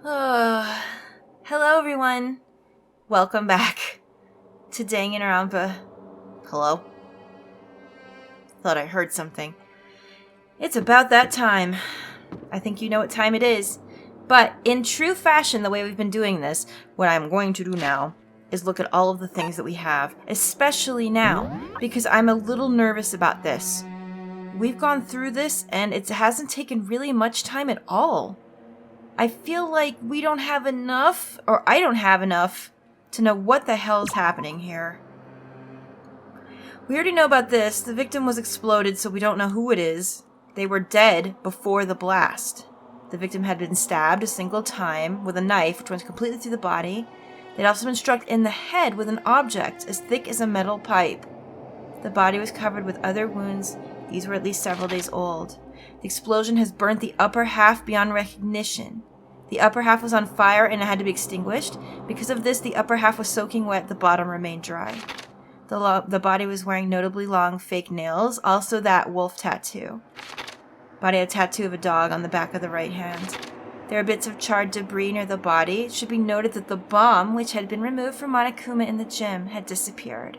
Oh, hello everyone. Welcome back to Danganronpa. Hello? Thought I heard something. It's about that time. I think you know what time it is. But in true fashion, the way we've been doing this, what I'm going to do now is look at all of the things that we have, especially now, because I'm a little nervous about this. We've gone through this, and it hasn't taken really much time at all. I feel like we don't have enough, or I don't have enough, to know what the hell is happening here. We already know about this. The victim was exploded, so we don't know who it is. They were dead before the blast. The victim had been stabbed a single time with a knife, which went completely through the body. They'd also been struck in the head with an object as thick as a metal pipe. The body was covered with other wounds. These were at least several days old. The explosion has burnt the upper half beyond recognition. The upper half was on fire and it had to be extinguished. Because of this, the upper half was soaking wet, the bottom remained dry. The body was wearing notably long fake nails, also that wolf tattoo. Body had a tattoo of a dog on the back of the right hand. There are bits of charred debris near the body. It should be noted that the bomb, which had been removed from Monokuma in the gym, had disappeared.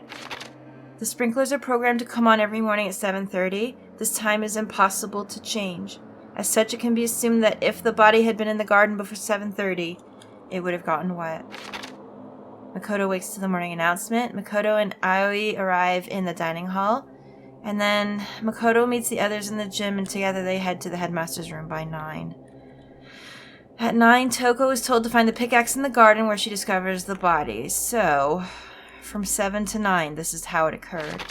The sprinklers are programmed to come on every morning at 7:30. This time is impossible to change. As such, it can be assumed that if the body had been in the garden before 7:30, it would have gotten wet. Makoto wakes to the morning announcement. Makoto and Aoi arrive in the dining hall. And then Makoto meets the others in the gym, and together they head to the headmaster's room by 9. At 9, Toko is told to find the pickaxe in the garden where she discovers the body. So, from 7 to 9, this is how it occurred.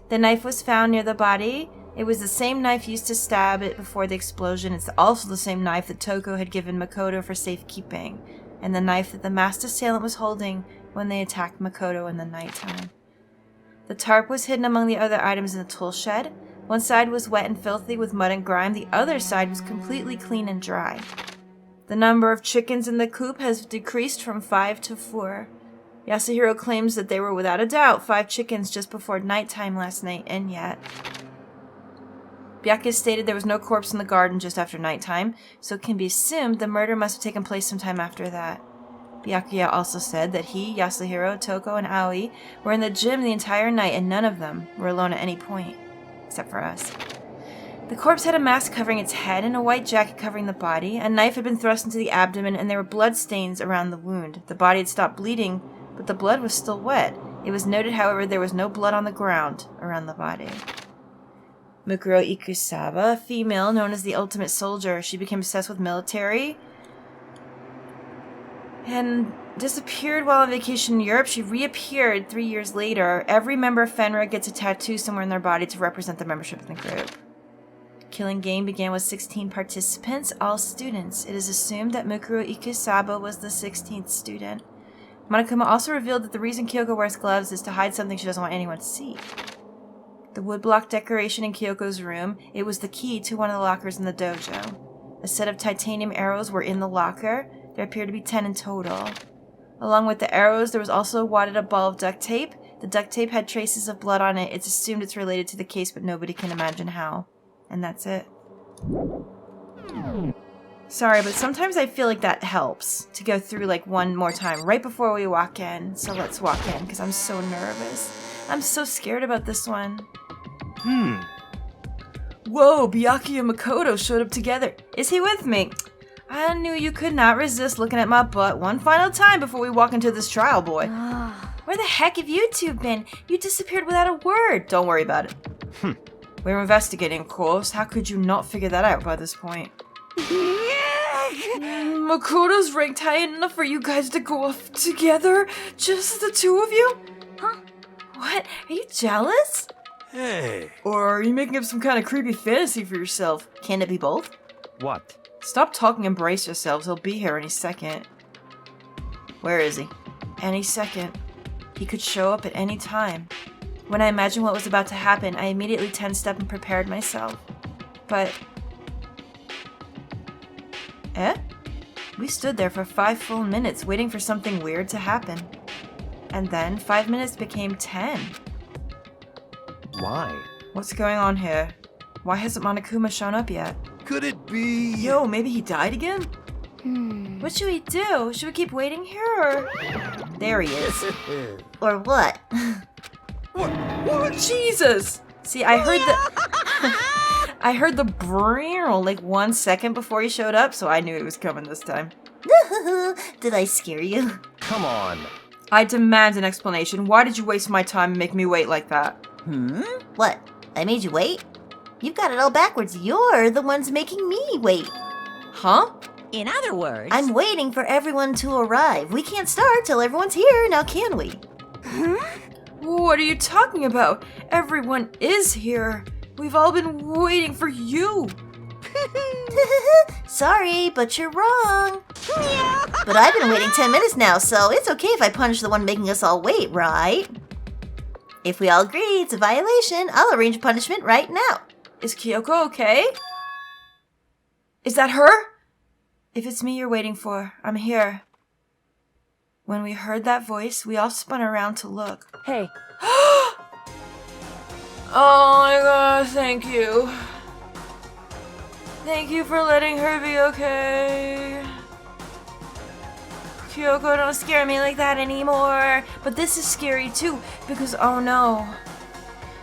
The knife was found near the body. It was the same knife used to stab it before the explosion. It's also the same knife that Toko had given Makoto for safekeeping, and the knife that the masked assailant was holding when they attacked Makoto in the nighttime. The tarp was hidden among the other items in the tool shed. One side was wet and filthy with mud and grime. The other side was completely clean and dry. The number of chickens in the coop has decreased from 5 to 4. Yasuhiro claims that there were without a doubt 5 chickens just before nighttime last night, and yet... Byakuya stated there was no corpse in the garden just after nighttime, so it can be assumed the murder must have taken place sometime after that. Byakuya also said that he, Yasuhiro, Toko, and Aoi were in the gym the entire night, and none of them were alone at any point, except for us. The corpse had a mask covering its head and a white jacket covering the body. A knife had been thrust into the abdomen, and there were blood stains around the wound. The body had stopped bleeding, but the blood was still wet. It was noted, however, there was no blood on the ground around the body. Mukuro Ikusaba, a female known as the Ultimate Soldier. She became obsessed with military and disappeared while on vacation in Europe. She reappeared 3 years later. Every member of Fenra gets a tattoo somewhere in their body to represent their membership in the group. The killing game began with 16 participants, all students. It is assumed that Mukuro Ikusaba was the 16th student. Monokuma also revealed that the reason Kyoko wears gloves is to hide something she doesn't want anyone to see. The woodblock decoration in Kyoko's room, it was the key to one of the lockers in the dojo. A set of titanium arrows were in the locker. There appeared to be 10 in total. Along with the arrows, there was also a wadded up ball of duct tape. The duct tape had traces of blood on it. It's assumed it's related to the case, but nobody can imagine how. And that's it. Sorry, but sometimes I feel like that helps to go through like one more time right before we walk in. So let's walk in, because I'm so nervous. I'm so scared about this one. Whoa, Byakuya and Makoto showed up together. Is he with me? I knew you could not resist looking at my butt one final time before we walk into this trial, boy. Where the heck have you two been? You disappeared without a word. Don't worry about it. We're investigating, of course. How could you not figure that out by this point? Makoto's ranked high enough for you guys to go off together? Just the two of you? Huh? What? Are you jealous? Hey. Or are you making up some kind of creepy fantasy for yourself? Can it be both? What? Stop talking and brace yourselves. He'll be here any second. Where is he? Any second. He could show up at any time. When I imagined what was about to happen, I immediately tensed up and prepared myself. But... We stood there for 5 full minutes waiting for something weird to happen. And then 5 minutes became 10. Why? What's going on here? Why hasn't Monokuma shown up yet? Could it be... Yo, maybe he died again? What should we do? Should we keep waiting here or... There he is. Or what? What? Jesus! See, I heard the... I heard the brrrr like 1 second before he showed up, so I knew he was coming this time. Did I scare you? Come on. I demand an explanation. Why did you waste my time and make me wait like that? What? I made you wait? You've got it all backwards. You're the ones making me wait. Huh? In other words, I'm waiting for everyone to arrive. We can't start till everyone's here, now can we? What are you talking about? Everyone is here. We've all been waiting for you. Sorry, but you're wrong. But I've been waiting 10 minutes now, so it's okay if I punish the one making us all wait, right? If we all agree it's a violation, I'll arrange a punishment right now. Is Kyoko okay? Is that her? If it's me you're waiting for, I'm here. When we heard that voice, we all spun around to look. hey, Oh my god, thank you. Thank you for letting her be okay. Kyoko, don't scare me like that anymore. But this is scary too, because oh no.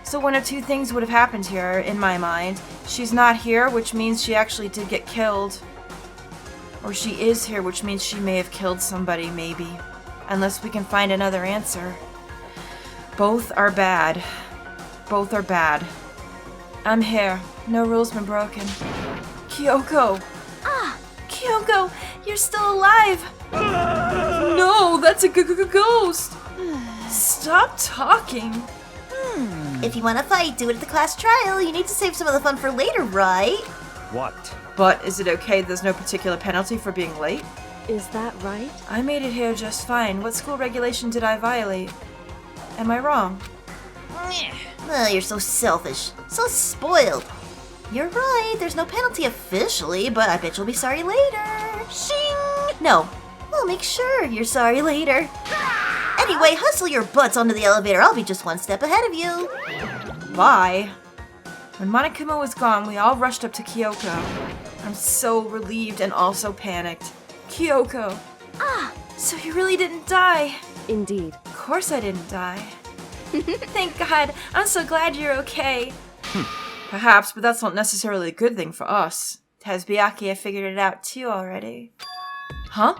So one of two things would have happened here, in my mind. She's not here, which means she actually did get killed. Or she is here, which means she may have killed somebody, maybe. Unless we can find another answer. Both are bad. Both are bad. I'm here. No rules been broken. Kyoko! Kyoko! You're still alive! No, that's a ghost! Stop talking! If you want to fight, do it at the class trial. You need to save some of the fun for later, right? What? But is it okay there's no particular penalty for being late? is that right? I made it here just fine. What school regulation did I violate? Am I wrong? Oh, you're so selfish. So spoiled. You're right, there's no penalty officially, but I bet you'll be sorry later. Shing! No, we'll make sure you're sorry later. Anyway, hustle your butts onto the elevator. I'll be just one step ahead of you. Bye. When Monokuma was gone, we all rushed up to Kyoko. I'm so relieved and also panicked. Kyoko! So you really didn't die? Indeed. Of course I didn't die. Thank God. I'm so glad you're okay. Perhaps, but that's not necessarily a good thing for us. Has Byakuya figured it out too already? Huh?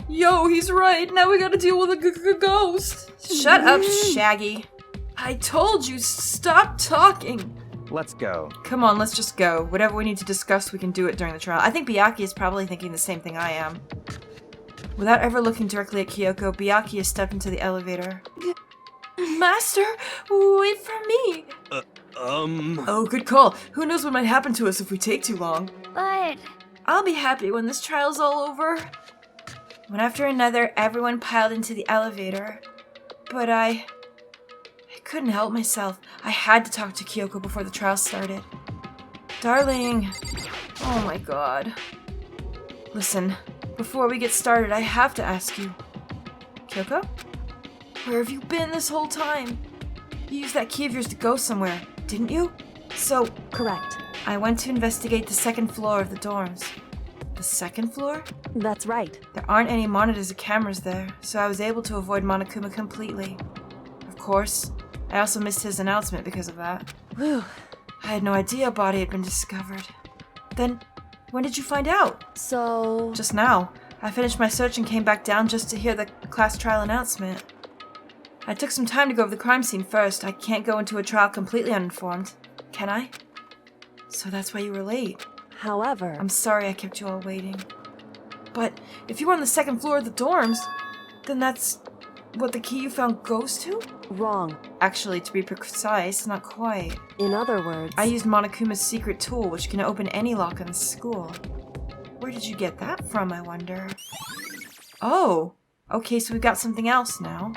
Yo, he's right. Now we gotta deal with a ghost. Shut up, Shaggy. I told you, stop talking. Let's go. Come on, let's just go. Whatever we need to discuss, we can do it during the trial. I think Byakuya is probably thinking the same thing I am. Without ever looking directly at Kyoko, Byakuya stepped into the elevator. Master, wait for me. Oh, good call. Who knows what might happen to us if we take too long. But I'll be happy when this trial's all over. One after another, everyone piled into the elevator. But I couldn't help myself. I had to talk to Kyoko before the trial started. Darling. Oh my god. Listen, before we get started, I have to ask you. Kyoko? Where have you been this whole time? You used that key of yours to go somewhere, didn't you? So, Correct. I went to investigate the second floor of the dorms. The second floor? That's right. There aren't any monitors or cameras there, so I was able to avoid Monokuma completely. Of course, I also missed his announcement because of that. Whew. I had no idea a body had been discovered. Then, when did you find out? So... Just now. I finished my search and came back down just to hear the class trial announcement. I took some time to go over the crime scene first. I can't go into a trial completely uninformed, can I? So that's why you were late. However... I'm sorry I kept you all waiting. But if you were on the second floor of the dorms, then that's what the key you found goes to? Wrong. Actually, to be precise, not quite. In other words... I used Monokuma's secret tool, which can open any lock in the school. Where did you get that from, I wonder? Oh, okay, so we've got something else now.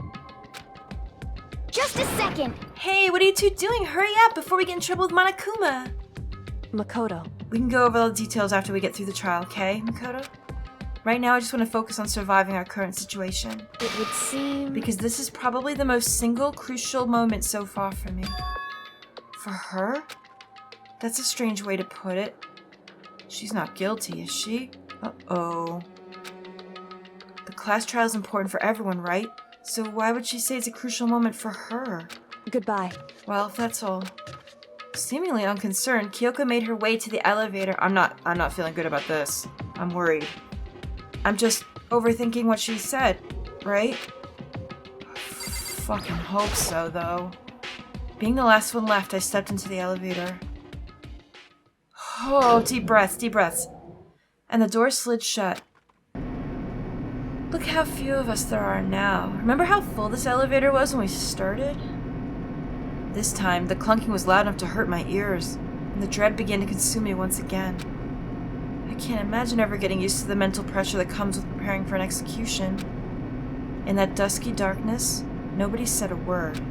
just a second. Hey, what are you two doing? Hurry up before we get in trouble with Monokuma. Makoto. We can go over all the details after we get through the trial, okay, Makoto? Right now, I just want to focus on surviving our current situation. It would seem... Because this is probably the most single crucial moment so far for me. For her? That's a strange way to put it. She's not guilty, is she? Uh-oh. The class trial is important for everyone, right? So why would she say it's a crucial moment for her? Goodbye. Well, if that's all. Seemingly unconcerned, Kyoko made her way to the elevator. I'm not feeling good about this. I'm worried. I'm just overthinking what she said, right? Fucking hope so, though. Being the last one left, I stepped into the elevator. Oh, deep breaths, deep breaths. And the door slid shut. Look how few of us there are now. Remember how full this elevator was when we started? This time, the clunking was loud enough to hurt my ears, and the dread began to consume me once again. I can't imagine ever getting used to the mental pressure that comes with preparing for an execution. In that dusky darkness, nobody said a word.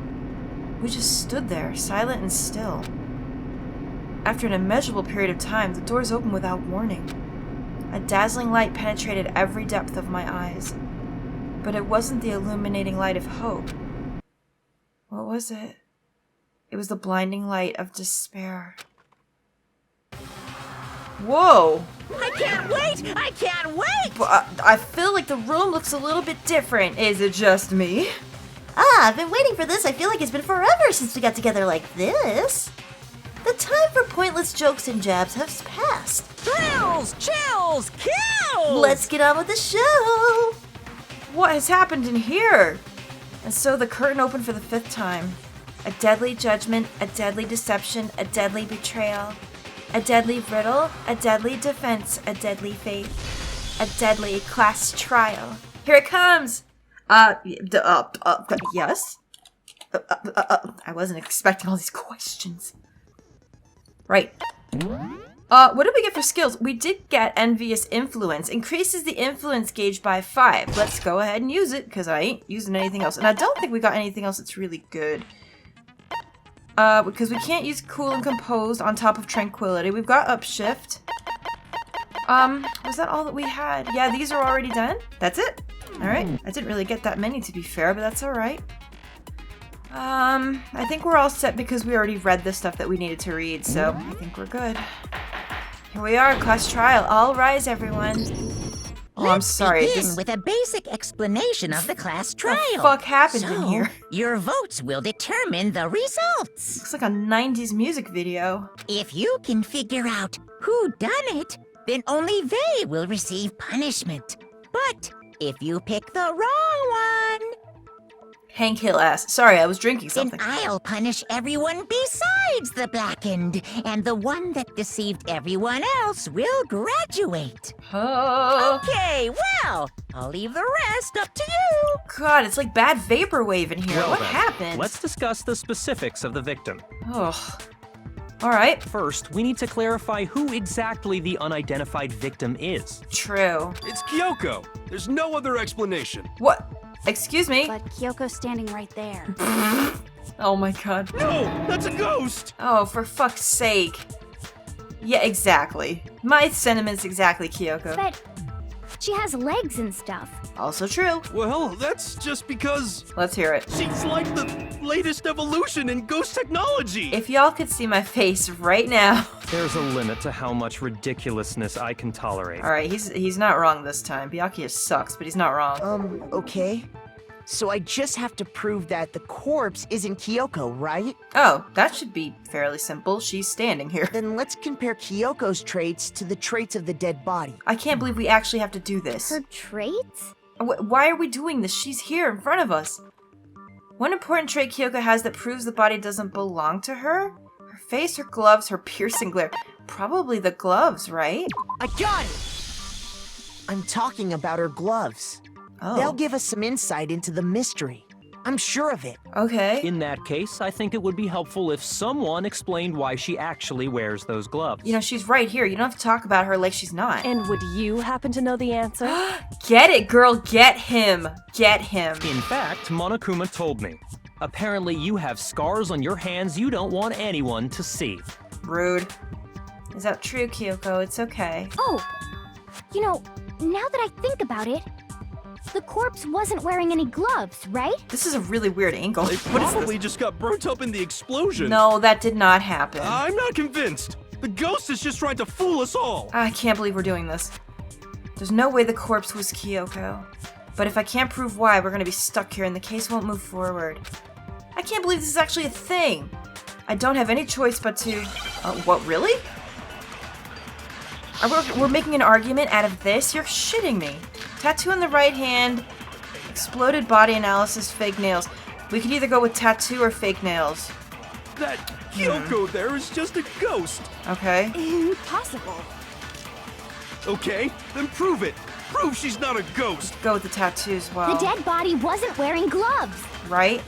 We just stood there, silent and still. After an immeasurable period of time, the doors opened without warning. A dazzling light penetrated every depth of my eyes. But it wasn't the illuminating light of hope. What was it? It was the blinding light of despair. Whoa! I can't wait! I can't wait! I feel like the room looks a little bit different. Is it just me? I've been waiting for this. I feel like it's been forever since we got together like this. The time for pointless jokes and jabs has passed. Thrills! Chills! Kills! Let's get on with the show! What has happened in here? And so the curtain opened for the 5th time. A deadly judgment, a deadly deception, a deadly betrayal. A deadly riddle, a deadly defense, a deadly faith. A deadly class trial. Here it comes! Yes? I wasn't expecting all these questions. Right. What did we get for skills? We did get Envious Influence. Increases the influence gauge by 5. Let's go ahead and use it, because I ain't using anything else. And I don't think we got anything else that's really good. Because we can't use Cool and Composed on top of Tranquility. We've got Upshift. Was that all that we had? Yeah, these are already done. That's it. Alright. I didn't really get that many, to be fair, but that's alright. I think we're all set because we already read the stuff that we needed to read, so I think we're good. Here we are, class trial. All rise, everyone. Oh, I'm sorry. Begin with a basic explanation of the class trial. What the fuck happened in here? Your votes will determine the results. Looks like a 90s music video. If you can figure out who done it, then only they will receive punishment. But if you pick the wrong one, Hank Hill ass. Sorry, I was drinking then something. I'll punish everyone besides the blackened, and the one that deceived everyone else will graduate. Oh. Okay, well, I'll leave the rest up to you. God, it's like bad vaporwave in here. Well What then, happened? Let's discuss the specifics of the victim. Ugh. Alright. First, we need to clarify who exactly the unidentified victim is. True. It's Kyoko. There's no other explanation. What? Excuse me? But Kyoko's standing right there. Oh my god. No, that's a ghost. Oh, for fuck's sake. Yeah, exactly. My sentiments exactly, Kyoko. But she has legs and stuff. Also true. Well, that's just because Let's hear it. she's like the latest evolution in ghost technology. If y'all could see my face right now. There's a limit to how much ridiculousness I can tolerate. Alright, he's not wrong this time. Byakuya sucks, but he's not wrong. Okay. So I just have to prove that the corpse isn't Kyoko, right? Oh, that should be fairly simple. She's standing here. Then let's compare Kyoko's traits to the traits of the dead body. I can't believe we actually have to do this. Her traits? Why are we doing this? She's here in front of us. One important trait Kyoko has that proves the body doesn't belong to her? Her face, her gloves, her piercing glare. Probably the gloves, right? I got it! I'm talking about her gloves. Oh. They'll give us some insight into the mystery. I'm sure of it. Okay. In that case, I think it would be helpful if someone explained why she actually wears those gloves. You know, she's right here. You don't have to talk about her like she's not. And would you happen to know the answer? Get it, girl. Get him. Get him. In fact, Monokuma told me. Apparently you have scars on your hands you don't want anyone to see. Rude. Is that true, Kyoko? It's okay. Oh, you know, now that I think about it, the corpse wasn't wearing any gloves, right? This is a really weird angle. They What is probably this? just got burnt up in the explosion. No, that did not happen. I'm not convinced. The ghost is just trying to fool us all. I can't believe we're doing this. There's no way the corpse was Kyoko. But if I can't prove why, we're gonna be stuck here and the case won't move forward. I can't believe this is actually a thing. I don't have any choice but to... what, really? We're making an argument out of this? You're shitting me. Tattoo on the right hand, exploded body analysis, fake nails. We could either go with tattoo or fake nails. That Kyoko there is just a ghost. Okay. Impossible. Okay, then prove it. Prove she's not a ghost. Go with the tattoo as well. The dead body wasn't wearing gloves. Right?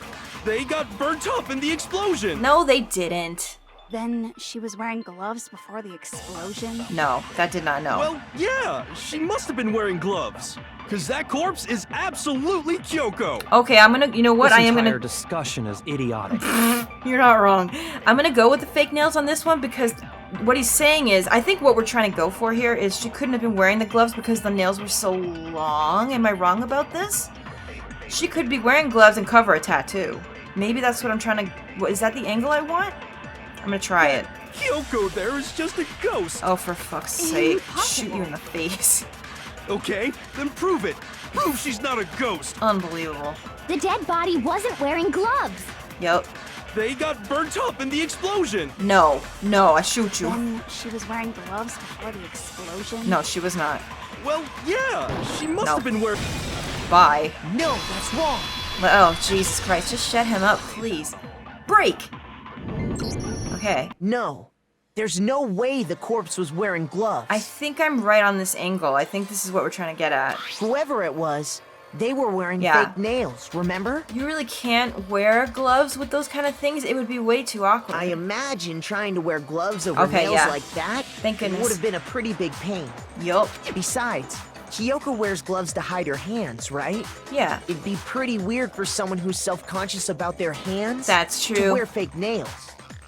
They got burnt up in the explosion. No, they didn't. Then she was wearing gloves before the explosion? No, that did not know. Well, yeah, she must have been wearing gloves. Because that corpse is absolutely Kyoko. Okay, I'm gonna, you know what, This I am entire gonna... discussion is idiotic. You're not wrong. I'm gonna go with the fake nails on this one because what he's saying is, I think what we're trying to go for here is she couldn't have been wearing the gloves because the nails were so long. Am I wrong about this? She could be wearing gloves and cover a tattoo. Maybe that's what I'm trying to... Is that the angle I want? I'm gonna try it. Kyoko there is just a ghost. Oh, for fuck's sake. Impossible. Shoot you in the face. Okay, then prove it. Prove she's not a ghost. Unbelievable. The dead body wasn't wearing gloves. Yep. They got burnt up in the explosion. No. No, I shoot you. Then she was wearing gloves before the explosion? No, she was not. Well, yeah, she must No. have been wearing... Bye. No, that's wrong. Oh, Jesus Christ. Just shut him up, please. Break! Okay. No. There's no way the corpse was wearing gloves. I think I'm right on this angle. I think this is what we're trying to get at. Whoever it was, they were wearing Yeah. fake nails, remember? You really can't wear gloves with those kind of things. It would be way too awkward. I imagine trying to wear gloves over Okay, nails yeah. like that Thank goodness. would have been a pretty big pain. Yup. Besides, Kyoko wears gloves to hide her hands, right? Yeah. It'd be pretty weird for someone who's self-conscious about their hands That's to true. wear fake nails.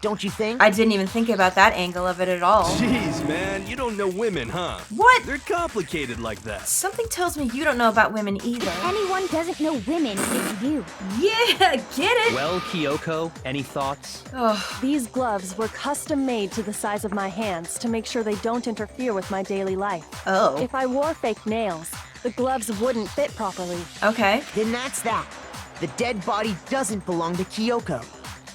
Don't you think? I didn't even think about that angle of it at all. Jeez, man, you don't know women, huh? What? They're complicated like that. Something tells me you don't know about women either. Anyone doesn't know women, it's you. Yeah, get it? Well, Kyoko, any thoughts? Oh, These gloves were custom made to the size of my hands to make sure they don't interfere with my daily life. oh. If I wore fake nails, the gloves wouldn't fit properly. Okay. Then that's that. The dead body doesn't belong to Kyoko.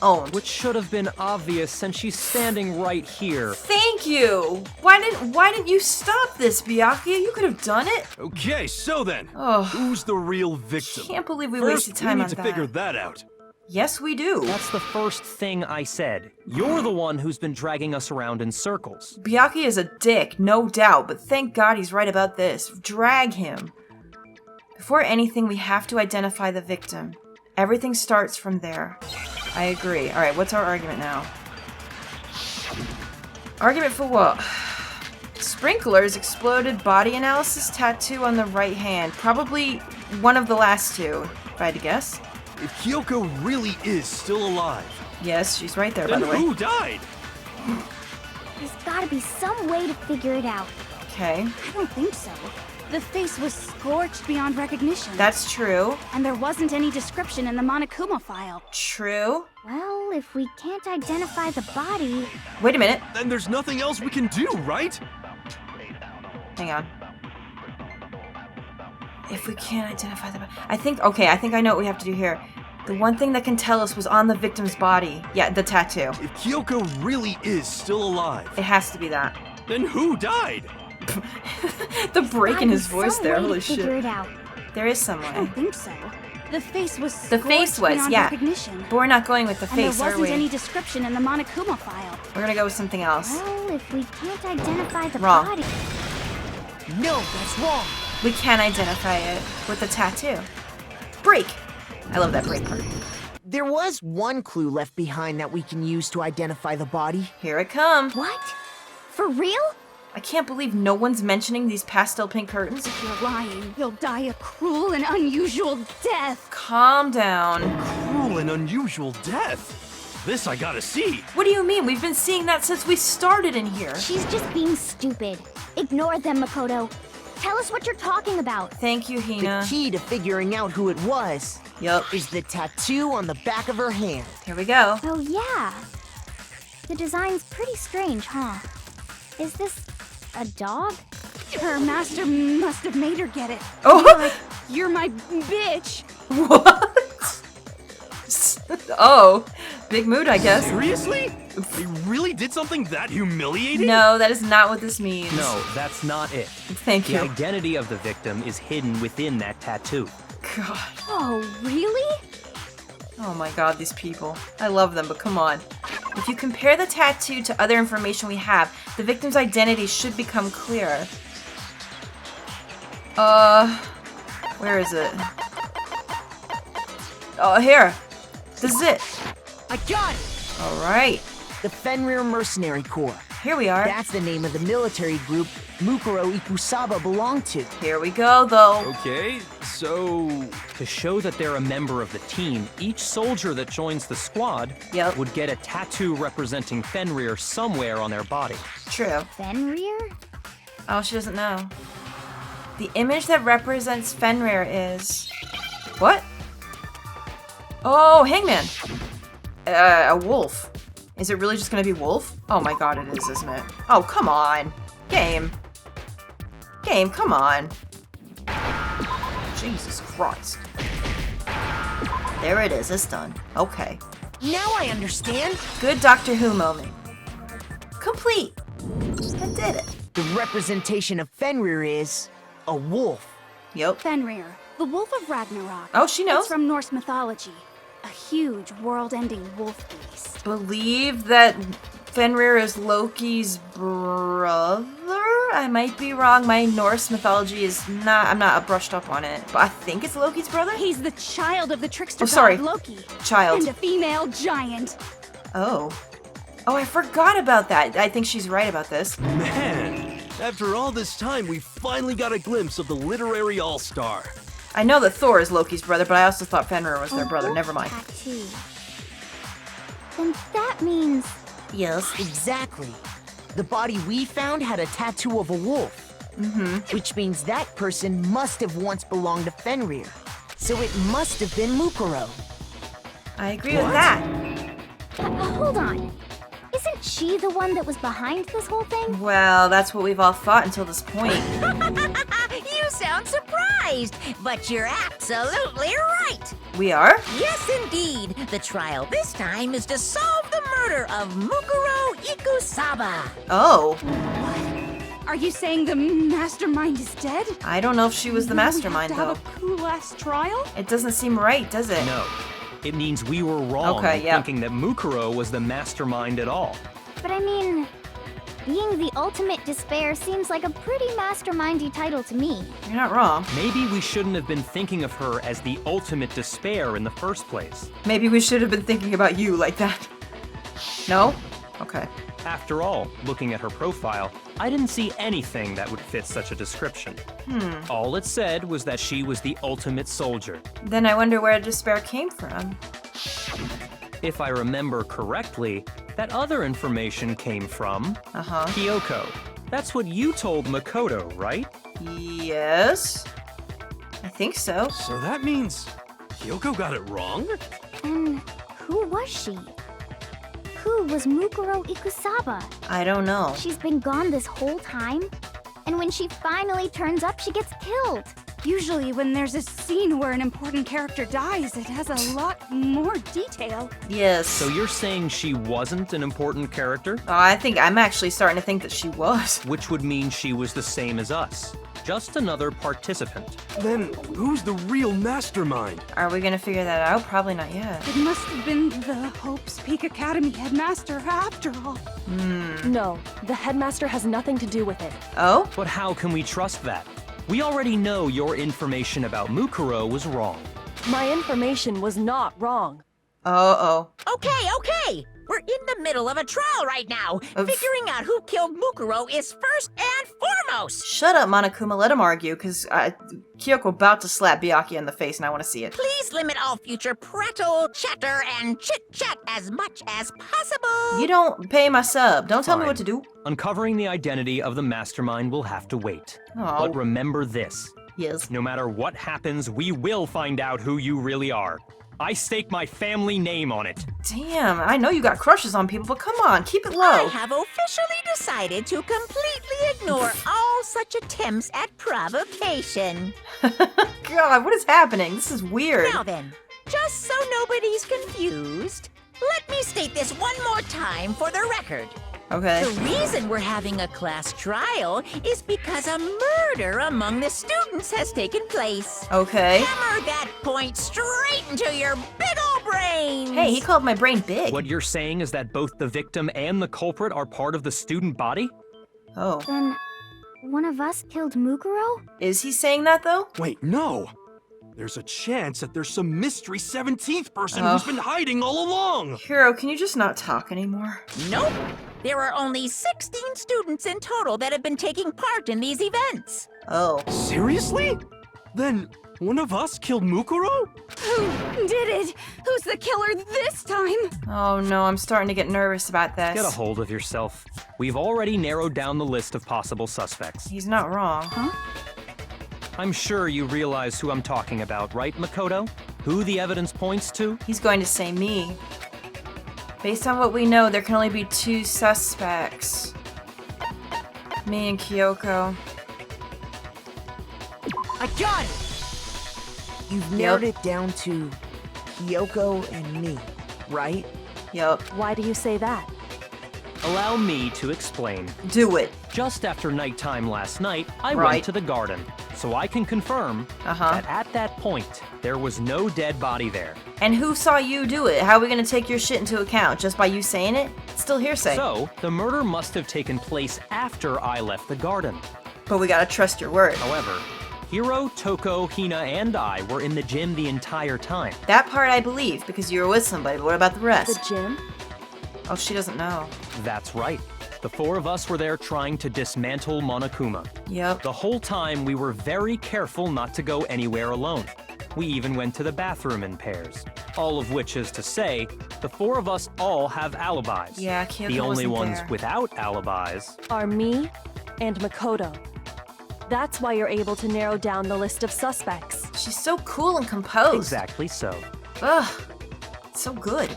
Owned. Which should have been obvious since she's standing right here. Thank you. Why didn't you stop this, Byakuya? You could have done it. Okay, so then, Oh. who's the real victim? Can't believe we First, wasted time we on need to that. figure that out. Yes, we do. That's the first thing I said. You're the one who's been dragging us around in circles. Byakuya is a dick, no doubt, but thank God he's right about this. Drag him. Before anything, we have to identify the victim. Everything starts from there. I agree. Alright, what's our argument now? Argument for what? Sprinklers, exploded, body analysis, tattoo on the right hand. Probably one of the last two, if I had to guess. If Kyoko really is still alive, Yes, she's right there, then by the way. who died? There's gotta be some way to figure it out. Okay, I don't think so. The face was scorched beyond recognition. that's true. And there wasn't any description in the Monokuma file. True. Well, if we can't identify the body... Wait a minute. Then there's nothing else we can do, right? Hang on. If we can't identify the body... I think I know what we have to do here. The one thing that can tell us was on the victim's body. Yeah, the tattoo. If Kyoko really is still alive, It has to be that. then who died? The break in Gotta his be voice some there, way to holy figure shit. it out. There is some I way. don't think so. The face was The scorched face was, beyond yeah. recognition. But we're not going with the And face, there are wasn't we? any description in the Monokuma file. We're gonna go with something else. Well, if we can't identify the Wrong. body... No, that's wrong. We can identify it with the tattoo. Break! I love that break part. There was one clue left behind that we can use to identify the body. Here it comes. What? For real? I can't believe no one's mentioning these pastel pink curtains. If you're lying, you'll die a cruel and unusual death. Calm down. Cruel and unusual death. This I gotta see. What do you mean? We've been seeing that since we started in here. She's just being stupid. Ignore them, Makoto. Tell us what you're talking about. Thank you, The Hina. key to figuring out who it was Yup. is the tattoo on the back of her hand. Here we go. Oh, yeah. The design's pretty strange, huh? Is this a dog? Her master must have made her get it. Oh! You're my bitch. What? Oh, big mood, I guess. Seriously? They really did something that humiliating? No, that is not what this means. No, that's not it. Thank The you. identity of the victim is hidden within that tattoo. God. Oh, really? Oh my god, these people. I love them, but come on. If you compare the tattoo to other information we have, the victim's identity should become clearer. Where is it? Oh, here. This is it. I got it! Alright. The Fenrir Mercenary Corps. Here we are. That's the name of the military group Mukuro Ikusaba belonged to. Here we go, though. Okay, so... To show that they're a member of the team, each soldier that joins the squad Yep. would get a tattoo representing Fenrir somewhere on their body. True. Fenrir? Oh, she doesn't know. The image that represents Fenrir is... What? Oh, Hangman! A wolf. Is it really just gonna be wolf? Oh my god, it is, isn't it? Oh, come on. Game. Game, come on. Jesus Christ. There it is, it's done. Okay. Now I understand. Good Doctor Who moment. Complete. I did it. The representation of Fenrir is a wolf. Yep. Fenrir, the wolf of Ragnarok. Oh, she knows. It's from Norse mythology. A huge, world-ending wolf beast. Believe that Fenrir is Loki's brother? I might be wrong. My Norse mythology is not, I'm not brushed up on it. But I think it's Loki's brother? He's the child of the trickster Oh, sorry. god Loki. Child. And a female giant. Oh. Oh, I forgot about that. I think she's right about this. Man, after all this time, we finally got a glimpse of the literary all-star. I know that Thor is Loki's brother, but I also thought Fenrir was their brother. Never mind. Tattoo. Then that means... Yes. Exactly. The body we found had a tattoo of a wolf. Which means that person must have once belonged to Fenrir. So it must have been Mukuro. I agree with that. Hold on. Isn't she the one that was behind this whole thing? Well, that's what we've all thought until this point. You sound surprised, but you're absolutely right. We are? Yes, indeed. The trial this time is to solve the murder of Mukuro Ikusaba. Oh. Are you saying the mastermind is dead? I don't know if she was the mastermind, We have though. to have a cool-ass trial? It doesn't seem right, does it? No. It means we were wrong Okay, in yep. thinking that Mukuro was the mastermind at all. But I mean, being the ultimate despair seems like a pretty mastermindy title to me. You're not wrong. Maybe we shouldn't have been thinking of her as the ultimate despair in the first place. Maybe we should have been thinking about you like that. No? Okay. After all, looking at her profile, I didn't see anything that would fit such a description. All it said was that she was the ultimate soldier. Then I wonder where despair came from. If I remember correctly, that other information came from Kyoko. That's what you told Makoto, right? Yes? I think so. So that means Kyoko got it wrong? And who was she? Who was Mukuro Ikusaba? I don't know. She's been gone this whole time? And when she finally turns up, she gets killed. Usually when there's a scene where an important character dies, it has a lot more detail. Yes. So you're saying she wasn't an important character? Oh, I'm actually starting to think that she was. Which would mean she was the same as us. Just another participant. Then who's the real mastermind? Are we gonna figure that out? Probably not yet. It must have been the Hope's Peak Academy headmaster after all. No, the headmaster has nothing to do with it. Oh? But how can we trust that? We already know your information about Mukuro was wrong. My information was not wrong. Oh. Okay. We're in the middle of a trial right now. Figuring out who killed Mukuro is first and foremost. Shut up, Monokuma. Let him argue, because Kyoko about to slap Byakuya in the face, and I want to see it. Please limit all future prattle, chatter, and chit-chat as much as possible. You don't pay my sub. Don't tell me Fine. what to do. Uncovering the identity of the mastermind will have to wait. Oh. But remember this. Yes. No matter what happens, we will find out who you really are. I stake my family name on it. Damn, I know you got crushes on people, but come on, keep it I low. have officially decided to completely ignore all such attempts at provocation. God, what is happening? This is weird. Now then, just so nobody's confused, let me state this one more time for the record. Okay. The reason we're having a class trial is because a murder among the students has taken place. Okay. Hammer that point straight into your big old brains! Hey, he called my brain big. What you're saying is that both the victim and the culprit are part of the student body? Oh. Then, one of us killed Mukuro? Is he saying that, though? Wait, no. There's a chance that there's some mystery 17th person who's been hiding all along. Hero, can you just not talk anymore? Nope. There are only 16 students in total that have been taking part in these events. Oh. Seriously? Then one of us killed Mukuro? Who did it? Who's the killer this time? Oh no, I'm starting to get nervous about this. Get a hold of yourself. We've already narrowed down the list of possible suspects. He's not wrong. Huh? I'm sure you realize who I'm talking about, right, Makoto? Who the evidence points to? He's going to say me. Based on what we know, there can only be 2 suspects. Me and Kyoko. I got it! You've narrowed it down to Kyoko and me, right? Yup. Why do you say that? Allow me to explain. Do it. Just after nighttime last night, I Right. went to the garden, so I can confirm that at that point, there was no dead body there. And who saw you do it? How are we gonna take your shit into account? Just by you saying it? It's still hearsay. So, the murder must have taken place after I left the garden. But we gotta trust your word. However, Hiro, Toko, Hina, and I were in the gym the entire time. That part I believe, because you were with somebody, but what about the rest? The gym? Oh, she doesn't know. That's right. The 4 of us were there trying to dismantle Monokuma. Yep. The whole time, we were very careful not to go anywhere alone. We even went to the bathroom in pairs. All of which is to say, the 4 of us all have alibis. Yeah, Kyoko The only wasn't ones there. without alibis Are me and Makoto. That's why you're able to narrow down the list of suspects. She's so cool and composed. Exactly so. Ugh. So good.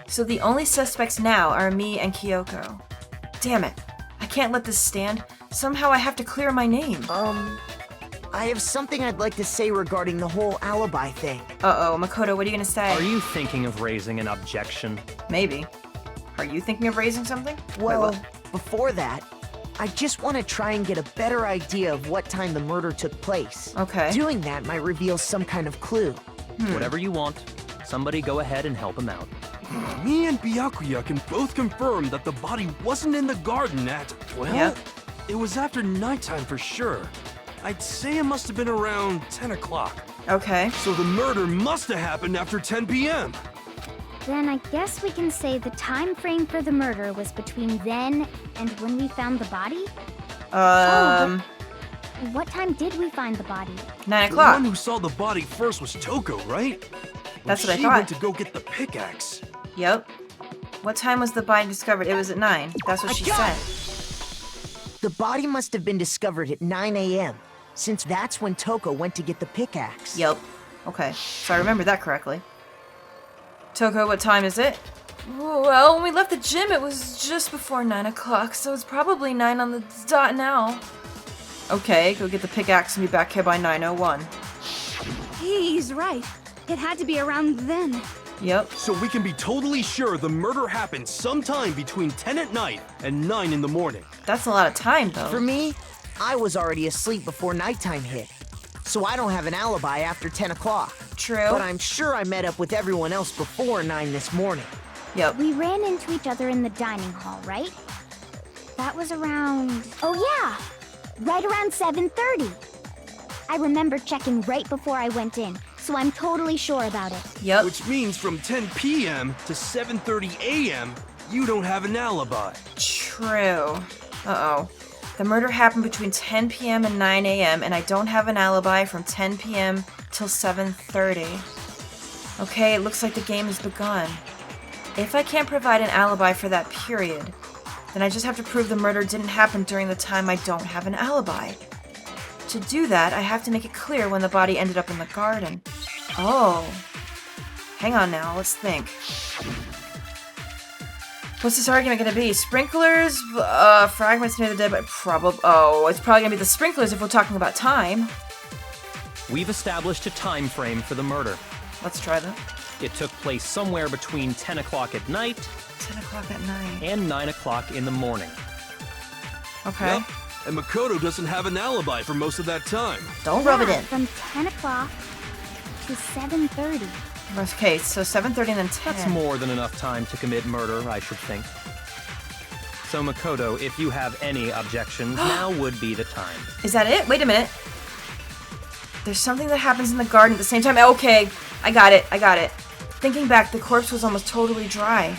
So the only suspects now are me and Kyoko. Damn it. I can't let this stand. Somehow I have to clear my name. I have something I'd like to say regarding the whole alibi thing. Uh-oh, Makoto, what are you gonna say? Are you thinking of raising an objection? Maybe. Are you thinking of raising something? Well, Wait, what? before that, I just want to try and get a better idea of what time the murder took place. Okay. Doing that might reveal some kind of clue. Whatever you want. Somebody go ahead and help him out. Me and Byakuya can both confirm that the body wasn't in the garden at, well, Yep. it was after nighttime for sure. I'd say it must have been around 10 o'clock. Okay. So the murder must have happened after 10 p.m. Then I guess we can say the time frame for the murder was between then and when we found the body? What time did we find the body? 9 The o'clock. one who saw the body first was Toko, right? That's what I She thought. went to go get the pickaxe. Yep. What time was the body discovered? It was at 9. That's what she said. The body must have been discovered at 9 a.m., since that's when Toko went to get the pickaxe. Yep. Okay. So I remember that correctly. Toko, what time is it? Well, when we left the gym, it was just before 9 o'clock, so it's probably 9 on the dot now. Okay, go get the pickaxe and be back here by 9:01. He's right. It had to be around then. Yep. So we can be totally sure the murder happened sometime between 10 at night and 9 in the morning. That's a lot of time, though. For me, I was already asleep before nighttime hit, so I don't have an alibi after 10 o'clock. True. But I'm sure I met up with everyone else before 9 this morning. Yep. We ran into each other in the dining hall, right? That was around... Oh yeah! Right around 7:30. I remember checking right before I went in, so I'm totally sure about it. Yep. Which means from 10 p.m. to 7:30 a.m., you don't have an alibi. True. Uh-oh. The murder happened between 10 p.m. and 9 a.m., and I don't have an alibi from 10 p.m. till 7:30. Okay, it looks like the game has begun. If I can't provide an alibi for that period, then I just have to prove the murder didn't happen during the time I don't have an alibi. To do that, I have to make it clear when the body ended up in the garden. Oh. Hang on now, let's think. What's this argument gonna be? Sprinklers, fragments near the dead, but it's probably gonna be the sprinklers if we're talking about time. We've established a time frame for the murder. Let's try that. It took place somewhere between 10 o'clock at night 10 o'clock at night. and 9 o'clock in the morning. Okay. Yep. And Makoto doesn't have an alibi for most of that time. Don't rub it Yeah, in. From 10 o'clock to 7:30. Okay, so 7:30 and then 10. That's more than enough time to commit murder, I should think. So Makoto, if you have any objections, now would be the time. Is that it? Wait a minute. There's something that happens in the garden at the same time. Okay, I got it. Thinking back, the corpse was almost totally dry.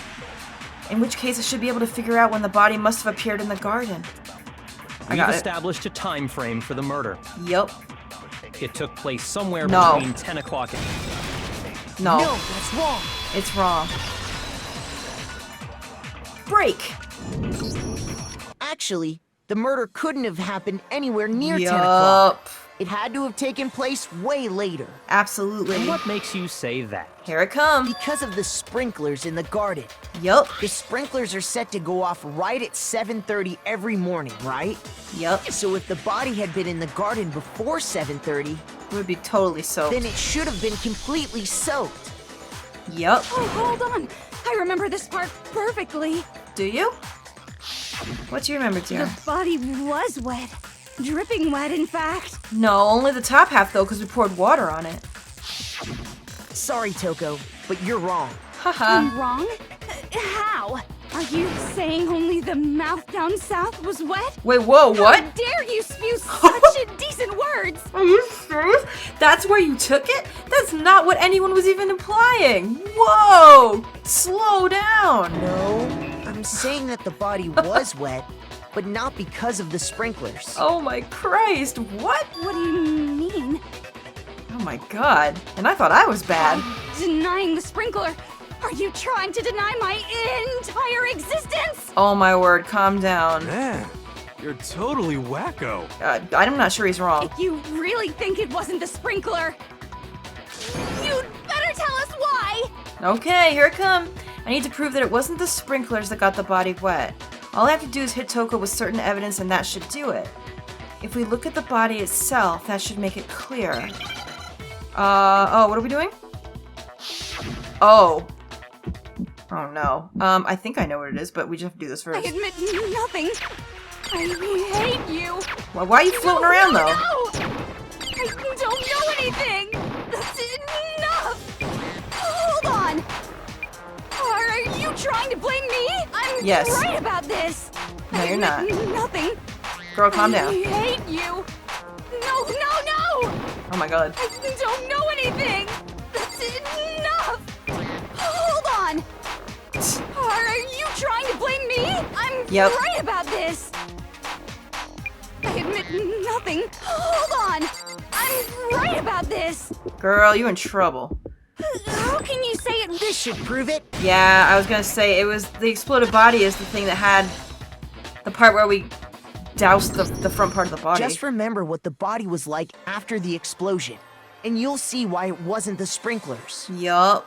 In which case, I should be able to figure out when the body must have appeared in the garden. I We've got it. established a time frame for the murder. Yup. It took place somewhere No. between 10 o'clock and... No. No, that's wrong. It's wrong. Break. Actually, the murder couldn't have happened anywhere near 10 o'clock. Yup. It had to have taken place way later. Absolutely. And what makes you say that? Here it comes. Because of the sprinklers in the garden. Yup. The sprinklers are set to go off right at 7:30 every morning, right? Yup. So if the body had been in the garden before 7:30, It would be totally soaked. then it should have been completely soaked. Yup. Oh, hold on. I remember this part perfectly. Do you? What do you remember, dear? The body was wet. Dripping wet, in fact. No, only the top half though, because we poured water on it. Sorry, Toko, but you're wrong. Haha. I'm wrong? How? Are you saying only the mouth down south was wet? Wait, whoa, How what? dare you spew such indecent words? Are you serious? That's where you took it? That's not what anyone was even implying. Whoa! Slow down. No, I'm saying that the body was wet, but not because of the sprinklers. Oh my Christ, what? What do you mean? Oh my God. And I thought I was bad. Denying the sprinkler? Are you trying to deny my entire existence? Oh my word, calm down. Man, you're totally wacko. I'm not sure he's wrong. If you really think it wasn't the sprinkler, you'd better tell us why! Okay, here it comes. I need to prove that it wasn't the sprinklers that got the body wet. All I have to do is hit Toko with certain evidence and that should do it. If we look at the body itself, that should make it clear. Oh, what are we doing? Oh. Oh no. I think I know what it is, but we just have to do this I first. admit nothing. I hate you. Why are you floating around though? No! I don't know anything. That's enough. Hold on. Are you trying to blame me? I'm Yes. right about this. No, you're I not. admit nothing. Girl, calm I down. hate you. No. Oh my God. I don't know anything. That's enough. Hold on. Are you trying to blame me? I'm Yep. right about this. I admit nothing. Hold on. I'm right about this. Girl, you in trouble. How can you say it? This should prove it. Yeah, I was gonna say it was the exploded body is the thing that had the part where we doused the front part of the body. Just remember what the body was like after the explosion, and you'll see why it wasn't the sprinklers. Yup.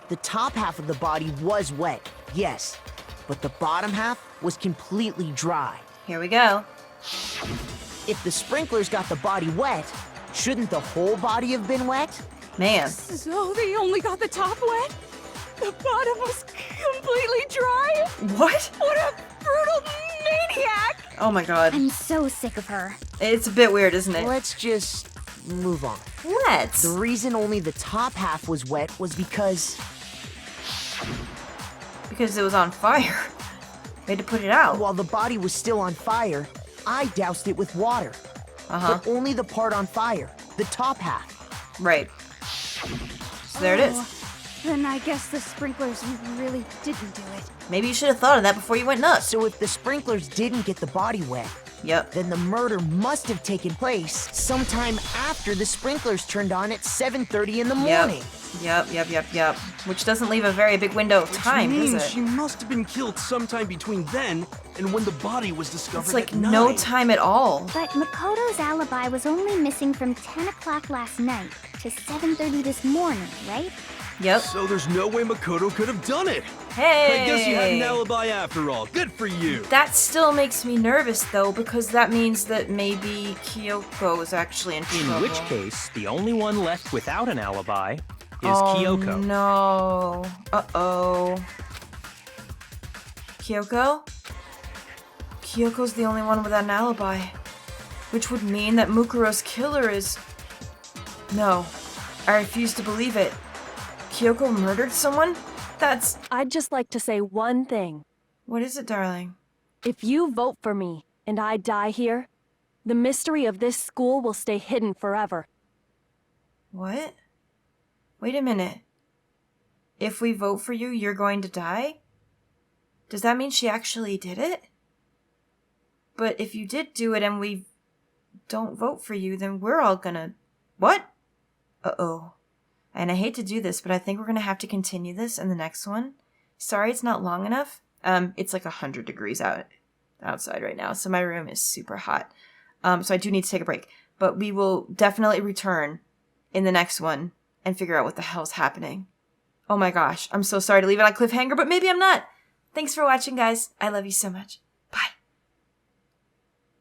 The top half of the body was wet, yes, but the bottom half was completely dry. Here we go. If the sprinklers got the body wet, shouldn't the whole body have been wet? Man. So they only got the top wet? The bottom was completely dry? What? What a brutal maniac! Oh my God. I'm so sick of her. It's a bit weird, isn't it? Let's just move on. Let's. The reason only the top half was wet was because Because it was on fire. We had to put it out. while the body was still on fire, I doused it with water. Uh-huh. But only the part on fire, the top half. Right. So there it is. Then I guess the sprinklers really didn't do it. Maybe you should have thought of that before you went nuts. So if the sprinklers didn't get the body wet, Yep. then the murder must have taken place sometime after the sprinklers turned on at 7:30 in the Yep. morning. Yep. Which doesn't leave a very big window of time, does it? She must have been killed sometime between then and when the body was discovered. It's like at no 9. time at all. But Makoto's alibi was only missing from 10 o'clock last night to 7:30 this morning, right? Yep. So there's no way Makoto could have done it. Hey! I guess you had an alibi after all. Good for you. That still makes me nervous, though, because that means that maybe Kyoko is actually in trouble. In which case, the only one left without an alibi is Oh, Kyoko. no. Uh-oh. Kyoko? Kyoko's the only one without an alibi. Which would mean that Mukuro's killer is... No. I refuse to believe it. Kyoko murdered someone? That's... I'd just like to say one thing. What is it, darling? If you vote for me and I die here, the mystery of this school will stay hidden forever. What? Wait a minute. If we vote for you, you're going to die? Does that mean she actually did it? But if you did do it and we don't vote for you, then we're all gonna... What? Uh-oh. And I hate to do this, but I think we're gonna have to continue this in the next one. Sorry it's not long enough. It's like 100 degrees outside right now, so my room is super hot. So I do need to take a break. But we will definitely return in the next one and figure out what the hell's happening. Oh my gosh, I'm so sorry to leave it on a cliffhanger, but maybe I'm not. Thanks for watching, guys. I love you so much. Bye.